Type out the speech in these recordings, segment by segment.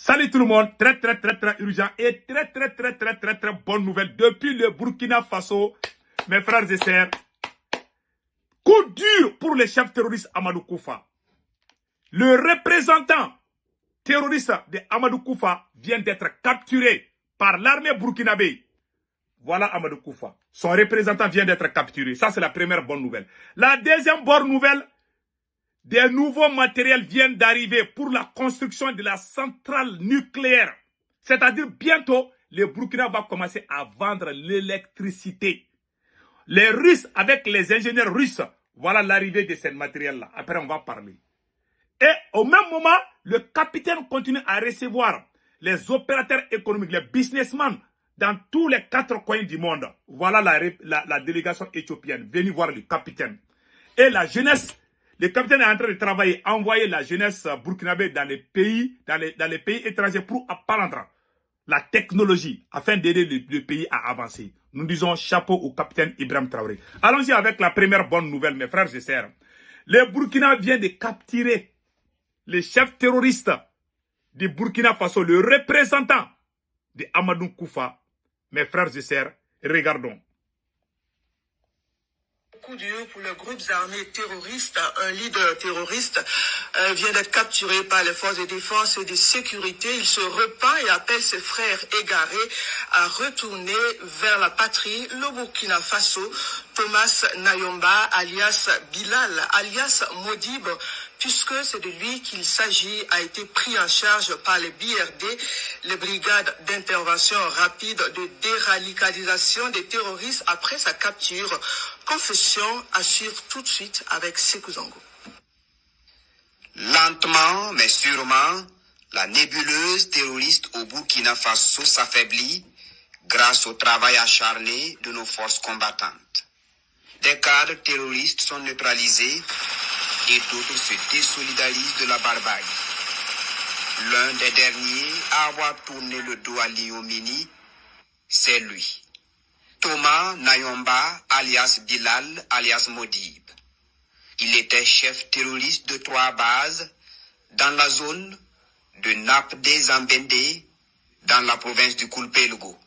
Salut tout le monde, très urgent et très bonne nouvelle depuis le Burkina Faso, mes frères et sœurs. Coup dur pour le chef terroriste Amadou Koufa. Le représentant terroriste de Amadou Koufa vient d'être capturé par l'armée burkinabé. Voilà Amadou Koufa. Son représentant vient d'être capturé. Ça, c'est la première bonne nouvelle. La deuxième bonne nouvelle, des nouveaux matériels viennent d'arriver pour la construction de la centrale nucléaire. C'est-à-dire bientôt, le Burkina va commencer à vendre l'électricité. Les Russes, avec les ingénieurs russes, voilà l'arrivée de ce matériel-là. Après, on va parler. Et au même moment, le capitaine continue à recevoir les opérateurs économiques, les businessmen dans tous les 4 coins du monde. Voilà la délégation éthiopienne. Venez voir le capitaine. Et la jeunesse. Le capitaine est en train de travailler, envoyer la jeunesse burkinabé dans les pays étrangers pour apprendre la technologie afin d'aider le pays à avancer. Nous disons chapeau au capitaine Ibrahim Traoré. Allons-y avec la première bonne nouvelle, mes frères et sœurs. Le Burkina vient de capturer le chef terroriste du Burkina Faso, le représentant de Amadou Koufa. Mes frères et sœurs, regardons. Coup dur pour les groupes armés terroristes. Un leader terroriste vient d'être capturé par les forces de défense et de sécurité. Il se repent et appelle ses frères égarés à retourner vers la patrie, le Burkina Faso. Thomas Nayomba, alias Bilal, alias Modib, puisque c'est de lui qu'il s'agit, a été pris en charge par les BRD, les brigades d'intervention rapide de déradicalisation des terroristes après sa capture. Confession à suivre tout de suite avec Sékou Zango. Lentement mais sûrement, la nébuleuse terroriste au Burkina Faso s'affaiblit grâce au travail acharné de nos forces combattantes. Des cadres terroristes sont neutralisés et d'autres se désolidarisent de la barbarie. L'un des derniers à avoir tourné le dos à l'ignominie, c'est lui. Thomas Nayomba, alias Bilal, alias Modib. Il était chef terroriste de 3 bases dans la zone de Napdé-Zambendé, dans la province du Koulpelgo.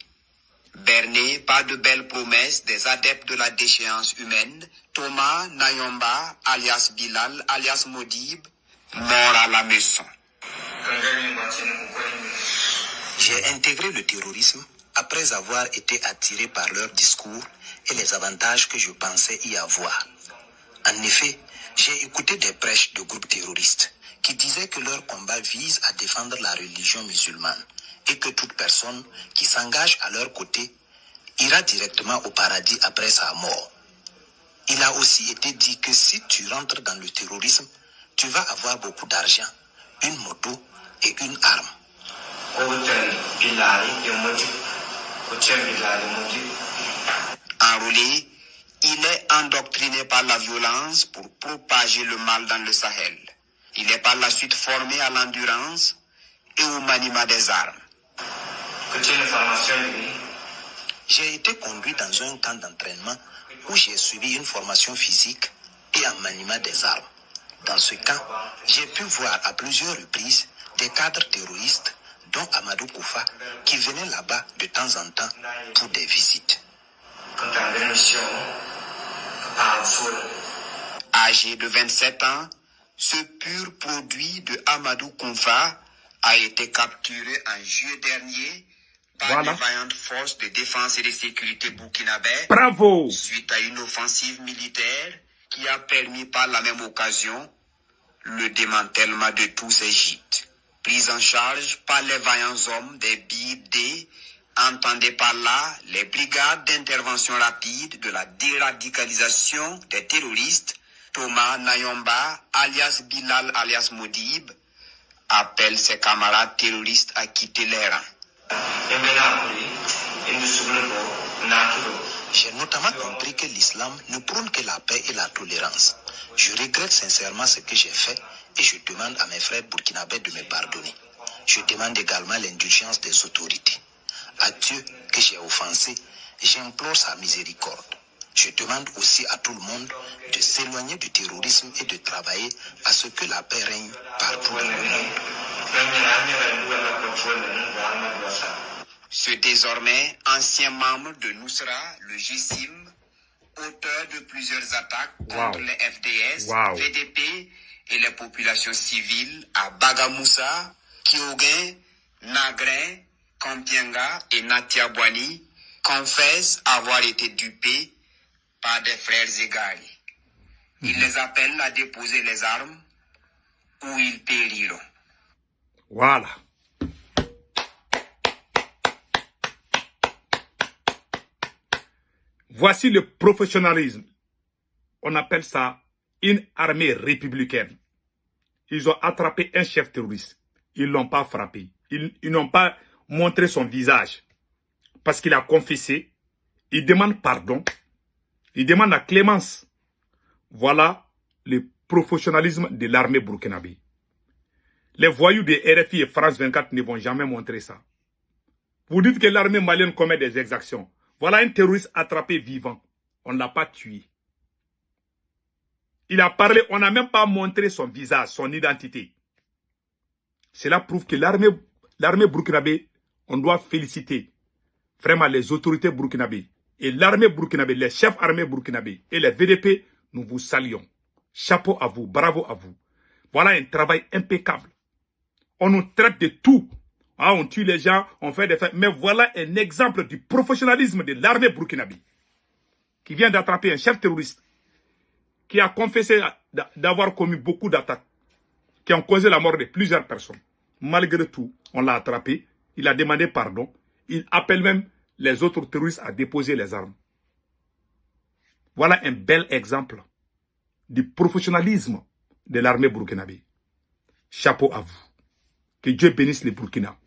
Berné par de belles promesses des adeptes de la déchéance humaine, Thomas Nayomba, alias Bilal, alias Modib, mort à la maison. J'ai intégré le terrorisme après avoir été attiré par leurs discours et les avantages que je pensais y avoir. En effet, j'ai écouté des prêches de groupes terroristes qui disaient que leur combat vise à défendre la religion musulmane et que toute personne qui s'engage à leur côté ira directement au paradis après sa mort. Il a aussi été dit que si tu rentres dans le terrorisme, tu vas avoir beaucoup d'argent, une moto et une arme. Enrôlé, il est endoctriné par la violence pour propager le mal dans le Sahel. Il est par la suite formé à l'endurance et au maniement des armes. J'ai été conduit dans un camp d'entraînement où j'ai suivi une formation physique et en maniement des armes. Dans ce camp, j'ai pu voir à plusieurs reprises des cadres terroristes, dont Amadou Koufa, qui venaient là-bas de temps en temps pour des visites. Âgé de 27 ans, ce pur produit de Amadou Koufa a été capturé en juillet dernier par les vaillantes forces de défense et de sécurité burkinabè. Bravo! Suite à une offensive militaire qui a permis par la même occasion le démantèlement de tous ces gîtes. Pris en charge par les vaillants hommes des BID, entendez par là les brigades d'intervention rapide de la déradicalisation des terroristes. Thomas Nayomba, alias Bilal, alias Modib, appelle ses camarades terroristes à quitter les rangs. J'ai notamment compris que l'islam ne prône que la paix et la tolérance. Je regrette sincèrement ce que j'ai fait et je demande à mes frères burkinabés de me pardonner. Je demande également l'indulgence des autorités. À Dieu que j'ai offensé, j'implore sa miséricorde. Je demande aussi à tout le monde de s'éloigner du terrorisme et de travailler à ce que la paix règne partout dans le monde. Ce désormais ancien membre de Nusra, le GSIM, auteur de plusieurs attaques contre les FDS, VDP et les populations civiles à Bagamoussa, Kyoguin, Nagrin, Kampienga et Natiabouani, confesse avoir été dupé par des frères égarés. Il les appelle à déposer les armes ou ils périront. Voilà. Voici le professionnalisme. On appelle ça une armée républicaine. Ils ont attrapé un chef terroriste. Ils ne l'ont pas frappé. Ils n'ont pas montré son visage. Parce qu'il a confessé. Il demande pardon. Il demande la clémence. Voilà le professionnalisme de l'armée burkinabé. Les voyous de RFI et France 24 ne vont jamais montrer ça. Vous dites que l'armée malienne commet des exactions. Voilà un terroriste attrapé vivant. On ne l'a pas tué. Il a parlé, on n'a même pas montré son visage, son identité. Cela prouve que l'armée burkinabé, on doit féliciter vraiment les autorités burkinabé. Et l'armée burkinabé, les chefs armés burkinabé et les VDP, nous vous saluons. Chapeau à vous, bravo à vous. Voilà un travail impeccable. On nous traite de tout. Ah, on tue les gens, on fait des faits. Mais voilà un exemple du professionnalisme de l'armée burkinabé qui vient d'attraper un chef terroriste qui a confessé d'avoir commis beaucoup d'attaques qui ont causé la mort de plusieurs personnes. Malgré tout, on l'a attrapé. Il a demandé pardon. Il appelle même les autres terroristes à déposer les armes. Voilà un bel exemple du professionnalisme de l'armée burkinabé. Chapeau à vous. Que Dieu bénisse les Burkina.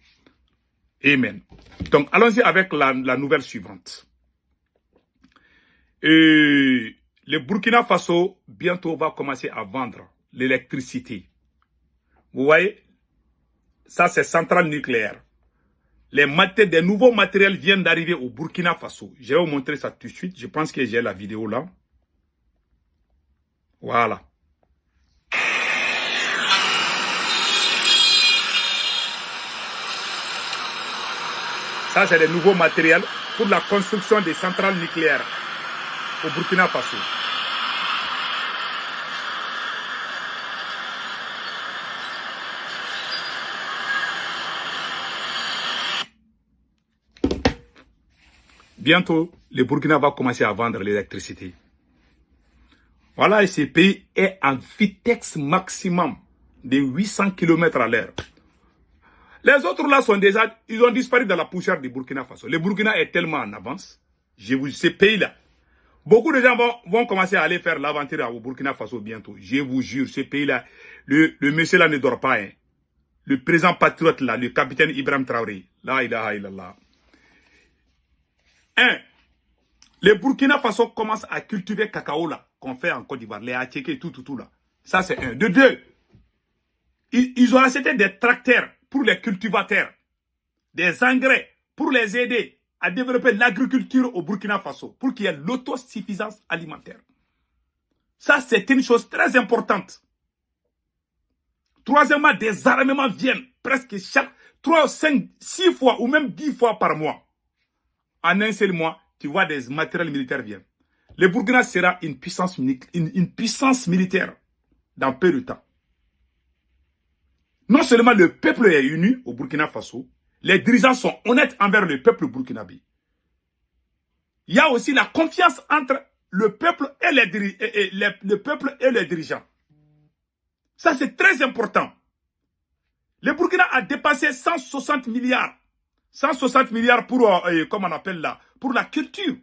Amen. Donc, allons-y avec la nouvelle suivante. Le Burkina Faso, bientôt, va commencer à vendre l'électricité. Vous voyez, ça, c'est centrale nucléaire. Des nouveaux matériels viennent d'arriver au Burkina Faso. Je vais vous montrer ça tout de suite. Je pense que j'ai la vidéo là. Voilà. Ça, c'est des nouveaux matériels pour la construction des centrales nucléaires au Burkina Faso. Bientôt, le Burkina va commencer à vendre l'électricité. Voilà, et ce pays est en vitesse maximum de 800 km à l'heure. Les autres là sont déjà, ils ont disparu dans la poussière du Burkina Faso. Le Burkina est tellement en avance. Ce pays-là, beaucoup de gens vont commencer à aller faire l'aventure au Burkina Faso bientôt. Je vous jure, ce pays-là, le monsieur là ne dort pas. Hein. Le président patriote là, le capitaine Ibrahim Traoré. La ilaha illallah. Le Burkina Faso commence à cultiver cacao là, qu'on fait en Côte d'Ivoire, les attiékés, tout là. Ça c'est un. De deux, ils ont acheté des tracteurs pour les cultivateurs, des engrais pour les aider à développer l'agriculture au Burkina Faso, pour qu'il y ait l'autosuffisance alimentaire. Ça, c'est une chose très importante. Troisièmement, des armements viennent presque chaque 3, 5, 6 fois ou même 10 fois par mois. En un seul mois, tu vois des matériels militaires viennent. Le Burkina sera une puissance militaire dans peu de temps. Non seulement le peuple est uni au Burkina Faso, les dirigeants sont honnêtes envers le peuple burkinabé. Il y a aussi la confiance entre le peuple et les dirigeants. Ça, c'est très important. Le Burkina a dépassé 160 milliards. 160 milliards pour, comment on appelle là, pour la culture.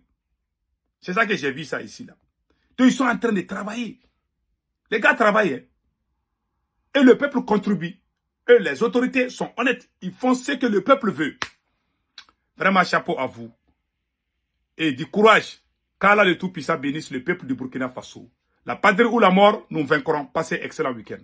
C'est ça que j'ai vu ça ici. Là. Donc, ils sont en train de travailler. Les gars travaillent. Et le peuple contribue. Et les autorités sont honnêtes. Ils font ce que le peuple veut. Vraiment, chapeau à vous. Et du courage. Qu'Allah le Tout-Puissant bénisse le peuple du Burkina Faso. La patrie ou la mort, nous vaincrons. Passez excellent week-end.